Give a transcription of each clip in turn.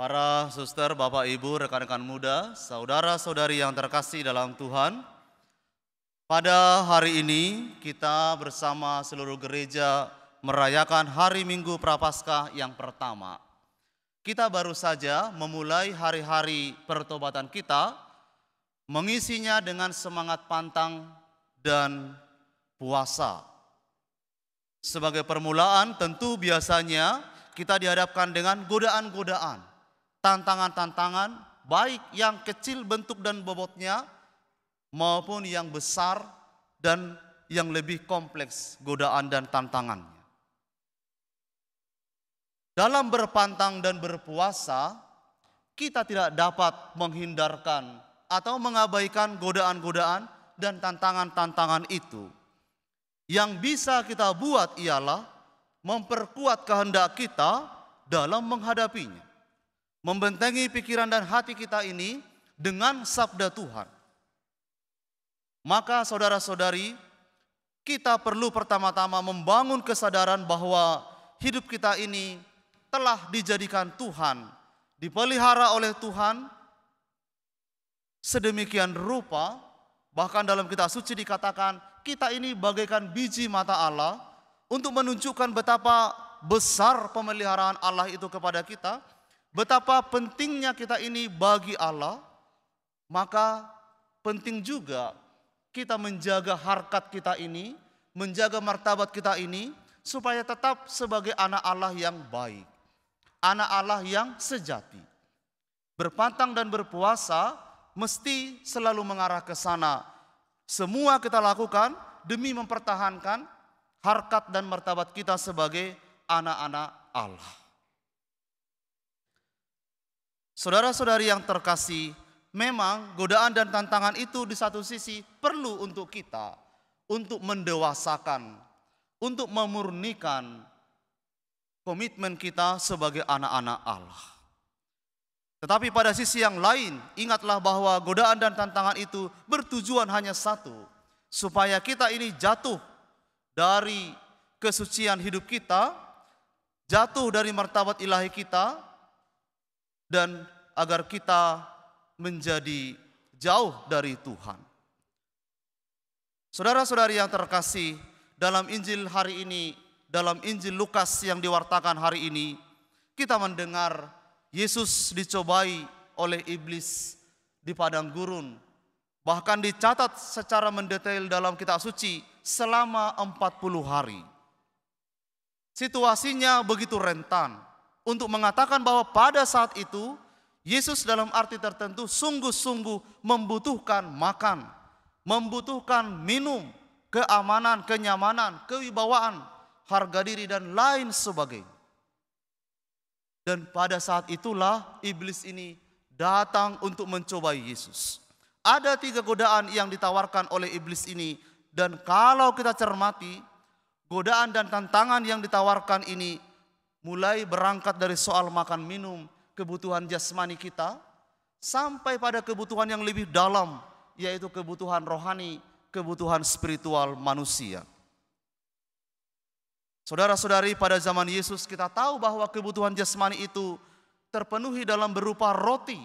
Para suster, bapak, ibu, rekan-rekan muda, saudara-saudari yang terkasih dalam Tuhan, pada hari ini kita bersama seluruh gereja merayakan hari Minggu Prapaskah yang pertama. Kita baru saja memulai hari-hari pertobatan kita, mengisinya dengan semangat pantang dan puasa. Sebagai permulaan tentu biasanya kita dihadapkan dengan godaan-godaan, tantangan-tantangan, baik yang kecil bentuk dan bobotnya maupun yang besar dan yang lebih kompleks godaan dan tantangannya. Dalam berpantang dan berpuasa, kita tidak dapat menghindarkan atau mengabaikan godaan-godaan dan tantangan-tantangan itu. Yang bisa kita buat ialah memperkuat kehendak kita dalam menghadapinya. Membentengi pikiran dan hati kita ini dengan sabda Tuhan. Maka saudara-saudari, kita perlu pertama-tama membangun kesadaran bahwa hidup kita ini telah dijadikan Tuhan, dipelihara oleh Tuhan sedemikian rupa, bahkan dalam kitab suci dikatakan kita ini bagaikan biji mata Allah untuk menunjukkan betapa besar pemeliharaan Allah itu kepada kita, betapa pentingnya kita ini bagi Allah. Maka penting juga kita menjaga harkat kita ini, menjaga martabat kita ini, supaya tetap sebagai anak Allah yang baik, anak Allah yang sejati. Berpantang dan berpuasa mesti selalu mengarah ke sana. Semua kita lakukan demi mempertahankan harkat dan martabat kita sebagai anak-anak Allah. Saudara-saudari yang terkasih, memang godaan dan tantangan itu di satu sisi perlu untuk kita, untuk mendewasakan, untuk memurnikan komitmen kita sebagai anak-anak Allah. Tetapi pada sisi yang lain, ingatlah bahwa godaan dan tantangan itu bertujuan hanya satu, supaya kita ini jatuh dari kesucian hidup kita, jatuh dari martabat ilahi kita, dan agar kita menjadi jauh dari Tuhan. Saudara-saudari yang terkasih, dalam Injil hari ini, dalam Injil Lukas yang diwartakan hari ini, kita mendengar Yesus dicobai oleh iblis di padang gurun. Bahkan dicatat secara mendetail dalam kitab suci selama 40 hari. Situasinya begitu rentan untuk mengatakan bahwa pada saat itu Yesus dalam arti tertentu sungguh-sungguh membutuhkan makan, membutuhkan minum, keamanan, kenyamanan, kewibawaan, harga diri dan lain sebagainya. Dan pada saat itulah iblis ini datang untuk mencobai Yesus. Ada 3 godaan yang ditawarkan oleh iblis ini, dan kalau kita cermati, godaan dan tantangan yang ditawarkan ini mulai berangkat dari soal makan minum, kebutuhan jasmani kita, sampai pada kebutuhan yang lebih dalam, yaitu kebutuhan rohani, kebutuhan spiritual manusia. Saudara-saudari, pada zaman Yesus kita tahu bahwa kebutuhan jasmani itu terpenuhi dalam berupa roti.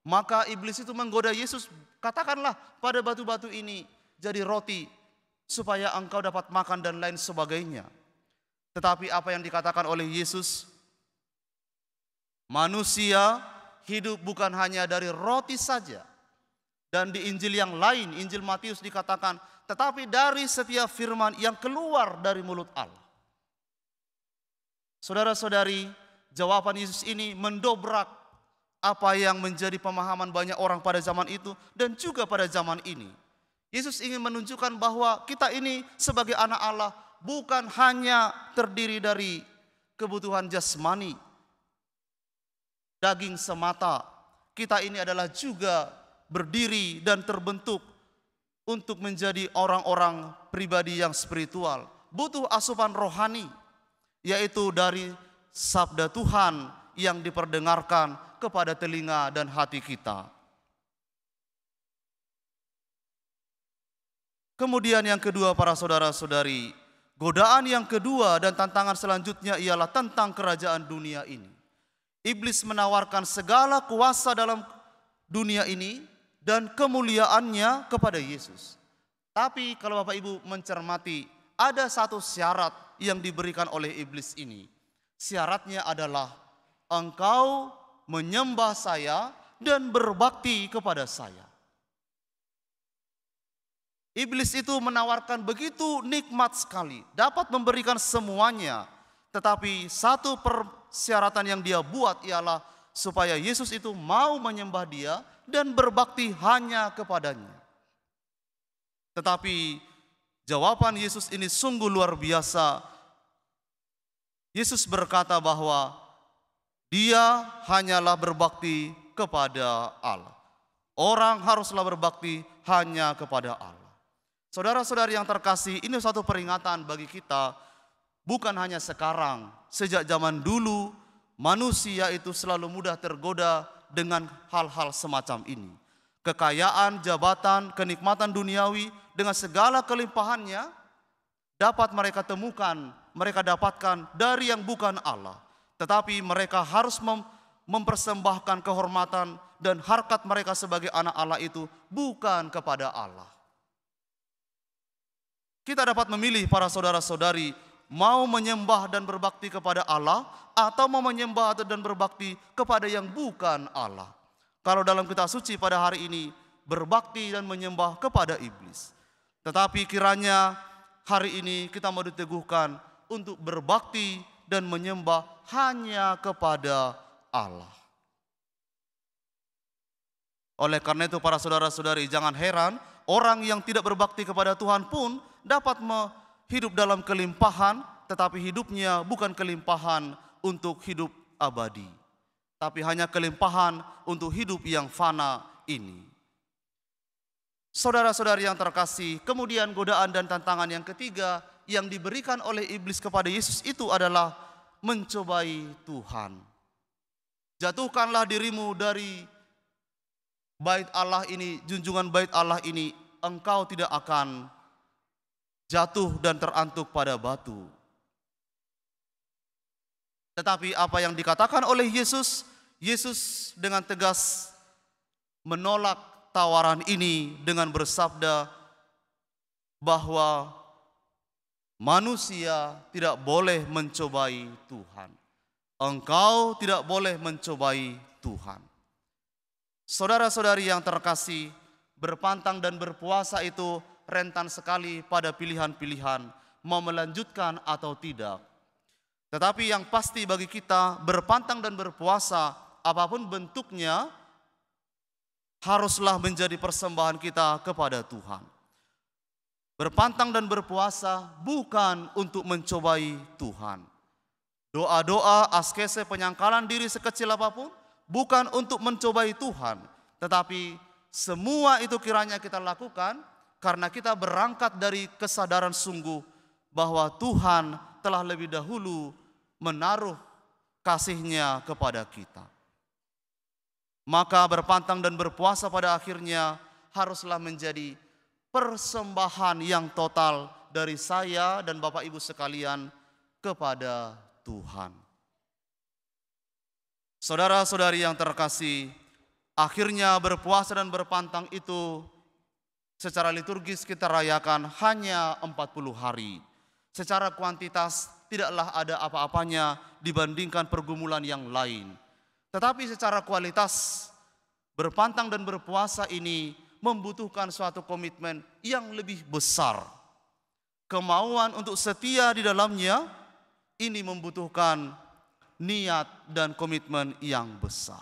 Maka iblis itu menggoda Yesus, katakanlah pada batu-batu ini jadi roti supaya engkau dapat makan dan lain sebagainya. Tetapi apa yang dikatakan oleh Yesus? Manusia hidup bukan hanya dari roti saja. Dan di Injil yang lain, Injil Matius dikatakan, tetapi dari setiap firman yang keluar dari mulut Allah. Saudara-saudari, jawaban Yesus ini mendobrak apa yang menjadi pemahaman banyak orang pada zaman itu dan juga pada zaman ini. Yesus ingin menunjukkan bahwa kita ini sebagai anak Allah bukan hanya terdiri dari kebutuhan jasmani, daging semata. Kita ini adalah juga berdiri dan terbentuk untuk menjadi orang-orang pribadi yang spiritual. Butuh asupan rohani, yaitu dari sabda Tuhan yang diperdengarkan kepada telinga dan hati kita. Kemudian yang kedua, para saudara-saudari, godaan yang kedua dan tantangan selanjutnya ialah tentang kerajaan dunia ini. Iblis menawarkan segala kuasa dalam dunia ini dan kemuliaannya kepada Yesus. Tapi kalau Bapak Ibu mencermati, ada satu syarat yang diberikan oleh iblis ini. Syaratnya adalah engkau menyembah saya dan berbakti kepada saya. Iblis itu menawarkan begitu nikmat sekali, dapat memberikan semuanya. Tetapi satu persyaratan yang dia buat ialah supaya Yesus itu mau menyembah dia dan berbakti hanya kepadanya. Tetapi jawaban Yesus ini sungguh luar biasa. Yesus berkata bahwa dia hanyalah berbakti kepada Allah. Orang haruslah berbakti hanya kepada Allah. Saudara-saudari yang terkasih, ini suatu peringatan bagi kita, bukan hanya sekarang, sejak zaman dulu manusia itu selalu mudah tergoda dengan hal-hal semacam ini. Kekayaan, jabatan, kenikmatan duniawi dengan segala kelimpahannya dapat mereka temukan, mereka dapatkan dari yang bukan Allah. Tetapi mereka harus mempersembahkan kehormatan dan harkat mereka sebagai anak Allah itu bukan kepada Allah. Kita dapat memilih para saudara-saudari mau menyembah dan berbakti kepada Allah atau mau menyembah dan berbakti kepada yang bukan Allah. Kalau dalam kitab suci pada hari ini berbakti dan menyembah kepada iblis. Tetapi kiranya hari ini kita mau diteguhkan untuk berbakti dan menyembah hanya kepada Allah. Oleh karena itu para saudara-saudari, jangan heran orang yang tidak berbakti kepada Tuhan pun dapat hidup dalam kelimpahan, tetapi hidupnya bukan kelimpahan untuk hidup abadi, tapi hanya kelimpahan untuk hidup yang fana ini. Saudara-saudari yang terkasih, kemudian godaan dan tantangan yang ketiga yang diberikan oleh iblis kepada Yesus itu adalah mencobai Tuhan. Jatuhkanlah dirimu dari bait Allah ini, junjungan bait Allah ini, engkau tidak akan jatuh dan terantuk pada batu. Tetapi apa yang dikatakan oleh Yesus, Yesus dengan tegas menolak tawaran ini dengan bersabda bahwa manusia tidak boleh mencobai Tuhan. Engkau tidak boleh mencobai Tuhan. Saudara-saudari yang terkasih, berpantang dan berpuasa itu rentan sekali pada pilihan-pilihan, mau melanjutkan atau tidak. Tetapi yang pasti bagi kita, berpantang dan berpuasa, apapun bentuknya, haruslah menjadi persembahan kita kepada Tuhan. Berpantang dan berpuasa bukan untuk mencobai Tuhan. Doa-doa, askese, penyangkalan diri sekecil apapun, bukan untuk mencobai Tuhan. Tetapi semua itu kiranya kita lakukan karena kita berangkat dari kesadaran sungguh bahwa Tuhan telah lebih dahulu menaruh kasih-Nya kepada kita. Maka berpantang dan berpuasa pada akhirnya haruslah menjadi persembahan yang total dari saya dan Bapak Ibu sekalian kepada Tuhan. Saudara-saudari yang terkasih, akhirnya berpuasa dan berpantang itu secara liturgis kita rayakan hanya 40 hari. Secara kuantitas tidaklah ada apa-apanya dibandingkan pergumulan yang lain. Tetapi secara kualitas berpantang dan berpuasa ini membutuhkan suatu komitmen yang lebih besar. Kemauan untuk setia di dalamnya ini membutuhkan niat dan komitmen yang besar.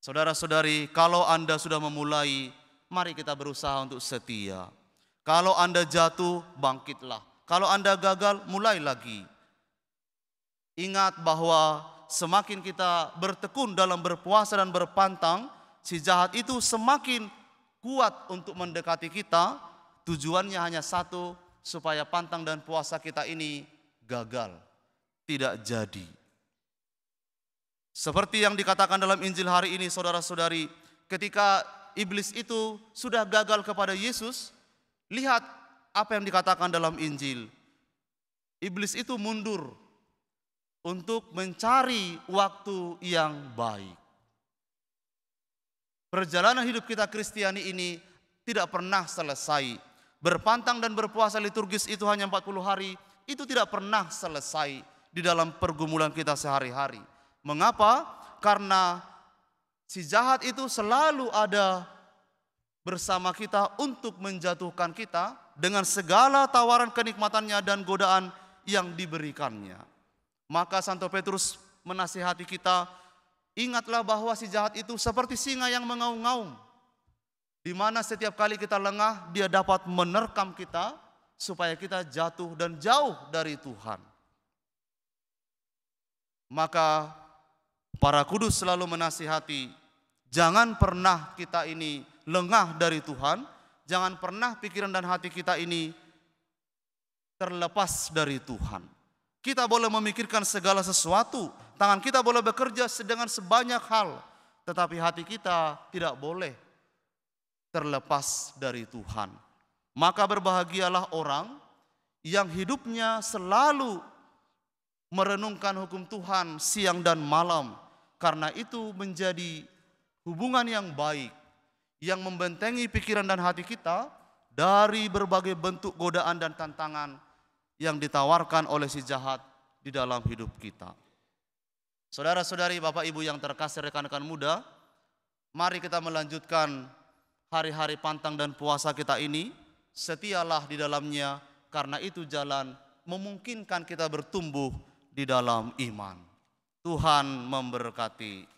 Saudara-saudari, kalau Anda sudah memulai, mari kita berusaha untuk setia. Kalau Anda jatuh, bangkitlah. Kalau Anda gagal, mulai lagi. Ingat bahwa semakin kita bertekun dalam berpuasa dan berpantang, si jahat itu semakin kuat untuk mendekati kita. Tujuannya hanya satu, supaya pantang dan puasa kita ini gagal, tidak jadi. Seperti yang dikatakan dalam Injil hari ini, saudara-saudari, ketika iblis itu sudah gagal kepada Yesus, lihat apa yang dikatakan dalam Injil. Iblis itu mundur untuk mencari waktu yang baik. Perjalanan hidup kita Kristiani ini tidak pernah selesai. Berpantang dan berpuasa liturgis itu hanya 40 hari, itu tidak pernah selesai di dalam pergumulan kita sehari-hari. Mengapa? Karena si jahat itu selalu ada bersama kita untuk menjatuhkan kita dengan segala tawaran kenikmatannya dan godaan yang diberikannya. Maka Santo Petrus menasihati kita, ingatlah bahwa si jahat itu seperti singa yang mengaum-ngaum, di mana setiap kali kita lengah, dia dapat menerkam kita supaya kita jatuh dan jauh dari Tuhan. Maka para kudus selalu menasihati, jangan pernah kita ini lengah dari Tuhan, jangan pernah pikiran dan hati kita ini terlepas dari Tuhan. Kita boleh memikirkan segala sesuatu, tangan kita boleh bekerja dengan sebanyak hal, tetapi hati kita tidak boleh terlepas dari Tuhan. Maka berbahagialah orang yang hidupnya selalu merenungkan hukum Tuhan siang dan malam, karena itu menjadi hubungan yang baik yang membentengi pikiran dan hati kita dari berbagai bentuk godaan dan tantangan yang ditawarkan oleh si jahat di dalam hidup kita. Saudara-saudari, Bapak Ibu yang terkasih, rekan-rekan muda, mari kita melanjutkan hari-hari pantang dan puasa kita ini. Setialah di dalamnya, karena itu jalan memungkinkan kita bertumbuh di dalam iman. Tuhan memberkati.